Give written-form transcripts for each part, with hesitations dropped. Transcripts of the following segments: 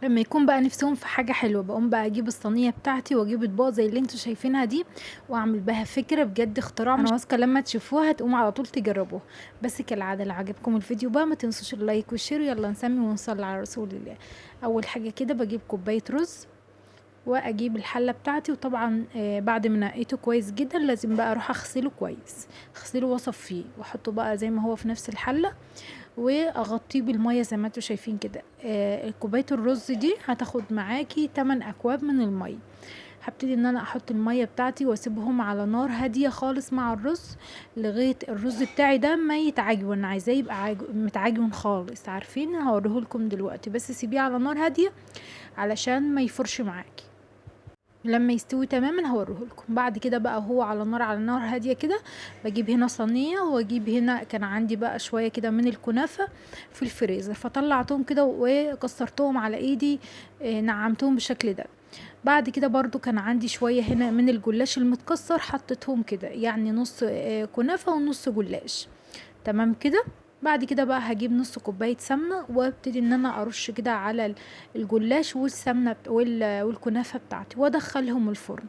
لما يكون بقى نفسهم في حاجة حلوة بقوم بقى اجيب الصينية بتاعتي واجيب اطباق زي اللي انتوا شايفينها دي، واعمل بها فكرة بجد اختراع. انا واثقة لما تشوفوها هتقوموا على طول تجربوها. بس كالعادة لو عجبكم الفيديو بقى ما تنسوش اللايك والشير، يلا نسمي ونصلي على رسول الله. اول حاجة كده بجيب كوباية رز، واجيب الحله بتاعتي، وطبعا بعد ما نقيته كويس جدا لازم بقى اروح اغسله كويس، اغسله واصفيه واحطه بقى زي ما هو في نفس الحله، واغطيه بالميه زي ما انتوا شايفين كده. كوبايه الرز دي هتاخد معاكي 8 اكواب من الميه. هبتدي ان انا احط الميه بتاعتي واسيبهم على نار هاديه خالص مع الرز لغايه الرز بتاعي ده ما يتعجن. عايزاه يبقى متعجن خالص، عارفين هوريهولكم دلوقتي، بس سيبيه على نار هاديه علشان ما يفرش معاكي. لما يستوي تماما هوريهولكم. بعد كده بقى هو على نار هاديه كده، بجيب هنا صينيه، واجيب هنا كان عندي بقى شويه كده من الكنافه في الفريزر، فطلعتهم كده وكسرتهم على ايدي، نعمتهم بالشكل ده. بعد كده برضو كان عندي شويه هنا من الجلاش المتكسر، حطيتهم كده يعني نص كنافه ونص جلاش. تمام كده. بعد كده بقى هجيب نص كوبايه سمنه، وابتدي ان انا ارش كده على الجلاش والسمنه والكنافه بتاعتي، وادخلهم الفرن.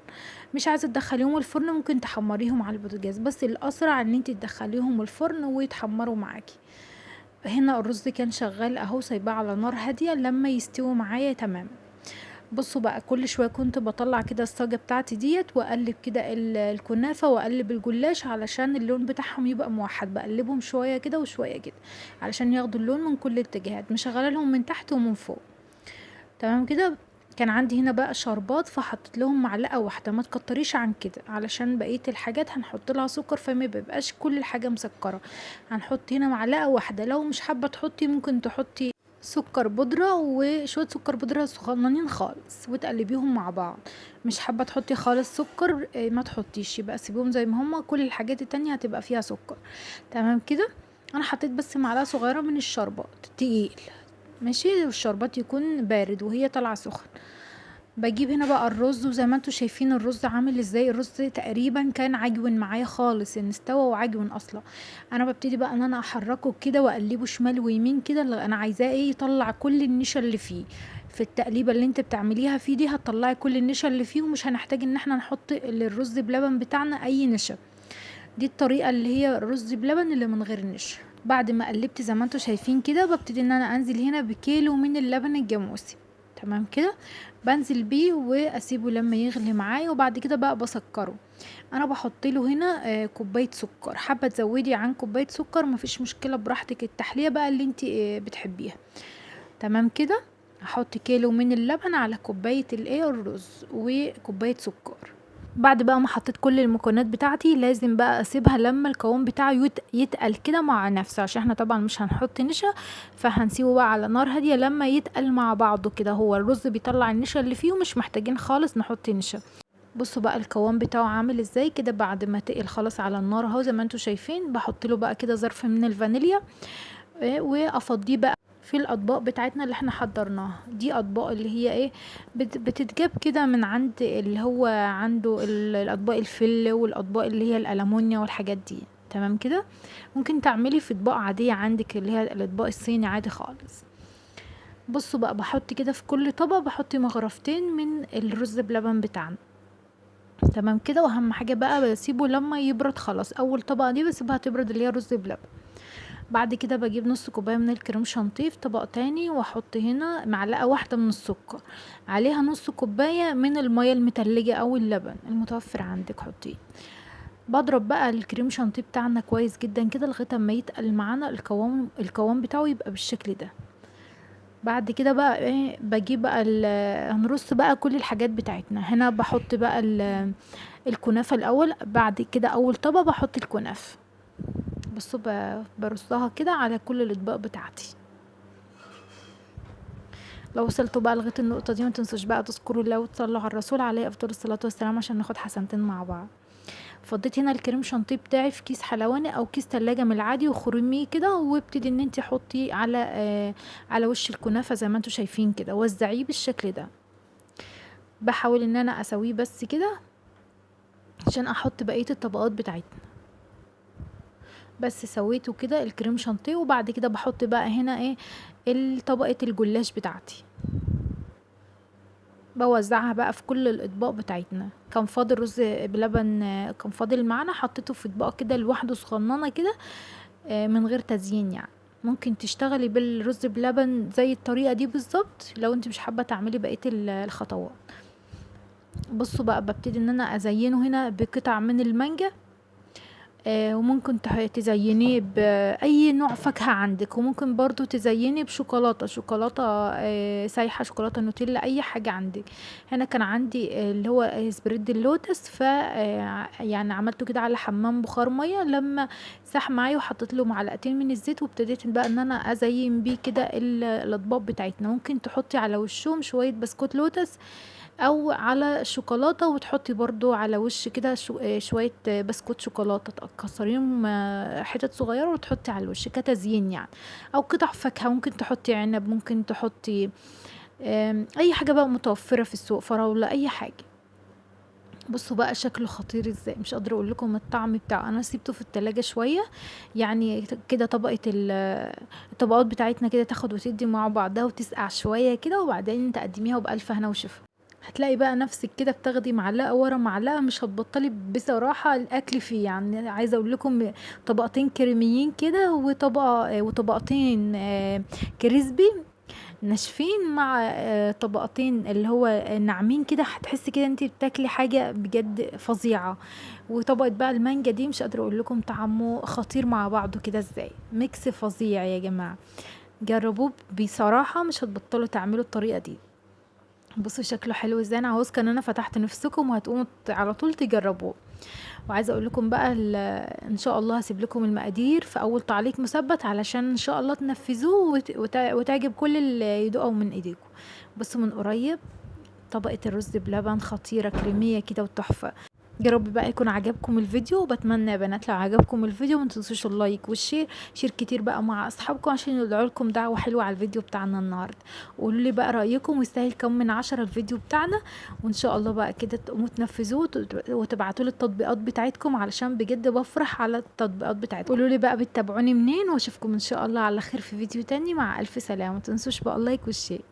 مش عايزه تدخليهم الفرن ممكن تحمريهم على البوتاجاز، بس الاسرع ان انت تدخليهم الفرن ويتحمروا معاكي. هنا الرز كان شغال اهو، سايباه على نار هاديه لما يستوي معايا تمام. بصوا بقى كل شويه كنت بطلع كده الصاجه بتاعتي ديت، واقلب كده الكنافه، واقلب الجلاش علشان اللون بتاعهم يبقى موحد، بقلبهم شويه كده وشويه كده علشان ياخدوا اللون من كل الاتجاهات، مشغله لهم من تحت ومن فوق. تمام كده. كان عندي هنا بقى شربات، فحطيت لهم معلقه واحده، ما تكتريش عن كده علشان بقيه الحاجات هنحط لها سكر فما بيبقاش كل الحاجه مسكره. هنحط هنا معلقه واحده، لو مش حابه تحطي ممكن تحطي سكر بودرة وشوية سكر بودرة صغننين خالص وتقلبيهم مع بعض. مش حابة تحطي خالص سكر ما تحطيش، يبقى سيبيهم زي ما هما، كل الحاجات التانية هتبقى فيها سكر. تمام كده. انا حطيت بس معلقة صغيرة من الشربات تقيل، ماشي، والشربات يكون بارد وهي طالعة سخن. باجيب هنا بقى الرز، وزي ما انتوا شايفين الرز عامل ازاي. الرز تقريبا كان عجون معايا خالص، ان استوى وعجون اصلا. انا ببتدي بقى ان انا احركه كده واقلبه شمال ويمين كده، اللي انا عايزاه ايه يطلع كل النشا اللي فيه. في التقليبه اللي انت بتعمليها فيه دي هتطلعي كل النشا اللي فيه، ومش هنحتاج ان احنا نحط الرز بلبن بتاعنا اي نشا. دي الطريقه اللي هي الرز بلبن اللي من غير نشا. بعد ما قلبت زي ما انتوا شايفين كده، ببتدي ان انا انزل هنا بكيلو من اللبن الجاموسي. تمام كده. بنزل بيه واسيبه لما يغلي معايا، وبعد كده بقى بسكره. انا بحط له هنا كوبايه سكر، حابه تزودي عن كوبايه سكر مفيش مشكله براحتك، التحليه بقى اللي انت بتحبيها. تمام كده. هحط كيلو من اللبن على كوبايه الرز وكوبايه سكر. بعد بقى ما حطيت كل المكونات بتاعتي لازم بقى اسيبها لما القوام بتاعه يتقل كده مع نفسه، عشان احنا طبعا مش هنحط نشا، فهنسيبه بقى على نار هاديه لما يتقل مع بعضه كده. هو الرز بيطلع النشا اللي فيه ومش محتاجين خالص نحط نشا. بصوا بقى القوام بتاعه عامل ازاي كده بعد ما تقل خلاص على النار اهو زي ما انتوا شايفين. بحط له بقى كده ظرف من الفانيليا، وافضيه بقى في الاطباق بتاعتنا اللي احنا حضرناها. دي اطباق اللي هي ايه، بتتجاب كده من عند اللي هو عنده الاطباق الفل والاطباق اللي هي الالمونيا والحاجات دي. تمام كده. ممكن تعملي في اطباق عادية عندك اللي هي الاطباق الصيني عادي خالص. بصوا بقى بحط كده في كل طبق بحط مغرفتين من الرز بلبن بتاعنا. تمام كده. واهم حاجة بقى بسيبه لما يبرد خلاص. اول طبقة دي بسيبها تبرد اللي هي رز بلبن. بعد كده بجيب نص كوبايه من الكريم شانتيه في طبق تاني، واحط هنا معلقه واحده من السكر، عليها نص كوبايه من الميه المتلجه او اللبن المتوفر عندك حطيه. بضرب بقى الكريم شانتيه بتاعنا كويس جدا كده لغايه ما يتقل معانا القوام بتاعه يبقى بالشكل ده. بعد كده بقى ايه بجيب بقى هنرص بقى كل الحاجات بتاعتنا. هنا بحط بقى الكنافه الاول، بعد كده اول طبق بحط الكنافه. بصوا برصها كده على كل الاطباق بتاعتي. لو وصلتوا بقى لغايه النقطه دي ما تنسوش بقى تذكروا الله وتصلوا على الرسول عليه افضل الصلاه والسلام عشان ناخد حسنتين مع بعض. فضيت هنا الكريم شانتيه بتاعي في كيس حلواني او كيس تلاجة من العادي، وخرميه كده، وابتدي ان انت حطي على وش الكنافه زي ما انتوا شايفين كده، وزعيه بالشكل ده. بحاول ان انا اسويه بس كده عشان احط بقيه الطبقات بتاعتنا. بس سويته كده الكريم شانتيه، وبعد كده بحط بقى هنا ايه طبقه الجلاش بتاعتي. بوزعها بقى في كل الاطباق بتاعتنا. كان فاضل رز بلبن، كان فاضل معانا، حطيته في اطباق كده لوحده صغننه كده، من غير تزيين يعني. ممكن تشتغلي بالرز بلبن زي الطريقه دي بالظبط لو انت مش حابه تعملي بقيه الخطوات. بصوا بقى ببتدي ان انا ازينه هنا بقطع من المانجا، وممكن تزينيه بأي نوع فاكهة عندك، وممكن برضو تزيني شوكولاتة سايحة، شوكولاتة نوتيلا، أي حاجة عندك. هنا كان عندي اللي هو سبريد اللوتس، ف يعني عملته كده على حمام بخار مية لما ساح معايا، وحطيت له معلقتين من الزيت، وابتديت بقى ان انا ازين بيه كده الاطباق بتاعتنا. ممكن تحطي على وشهم شوية بسكوت لوتس او على شوكولاته، وتحطي برضو على وش كده شويه بسكوت شوكولاته، تكسريهم حتت صغيره وتحطي على الوش كتزيين يعني. او قطع فاكهه، ممكن تحطي عنب، ممكن تحطي اي حاجه بقى متوفره في السوق، فراوله، اي حاجه. بصوا بقى شكله خطير ازاي، مش قادره اقول لكم الطعم بتاعه. انا سيبته في التلاجة شويه يعني كده، الطبقات بتاعتنا كده تاخد وتدي مع بعضها وتسقع شويه كده، وبعدين تقدميها وبألف هنا وشفا. هتلاقي بقى نفسك كده بتاخدي معلقه ورا معلقه، مش هتبطلي بصراحه الاكل فيه يعني. عايزه اقول لكم طبقتين كريميين كده، وطبقتين كريسبي ناشفين، مع طبقتين اللي هو ناعمين كده، هتحسي كده انت بتاكلي حاجه بجد فظيعه. وطبقه بقى المانجا دي مش قادره اقول لكم طعمه خطير مع بعضه كده ازاي، ميكس فظيع يا جماعه. جربوه بصراحه، مش هتبطلوا تعملوا الطريقه دي. بصوا شكله حلو ازاي، انا واثقه ان انا فتحت نفسكم وهتقوموا على طول تجربوه. وعايزه اقول لكم بقى ان شاء الله هسيب لكم المقادير في اول تعليق مثبت، علشان ان شاء الله تنفذوه وتعجب كل اللي يدوقوا من ايديكم. بصوا من قريب طبقه الرز بلبن خطيره، كريميه كده وتحفه. يا رب بقى يكون عجبكم الفيديو، وبتمنى يا بنات لو عجبكم الفيديو ما تنسوش اللايك والشير، شير كتير بقى مع اصحابكم عشان يدعوا لكم دعوه حلوه على الفيديو بتاعنا النهارده. قولوا لي بقى رايكم، ويستاهل كم من 10 الفيديو بتاعنا. وان شاء الله بقى كده تقوموا تنفذوه وتبعتوا لي التطبيقات بتاعتكم، علشان بجد بفرح على التطبيقات بتاعتكم. قولوا لي بقى بتتابعوني منين، واشوفكم ان شاء الله على خير في فيديو تاني. مع الف سلامه، ما تنسوش بقى اللايك والشير.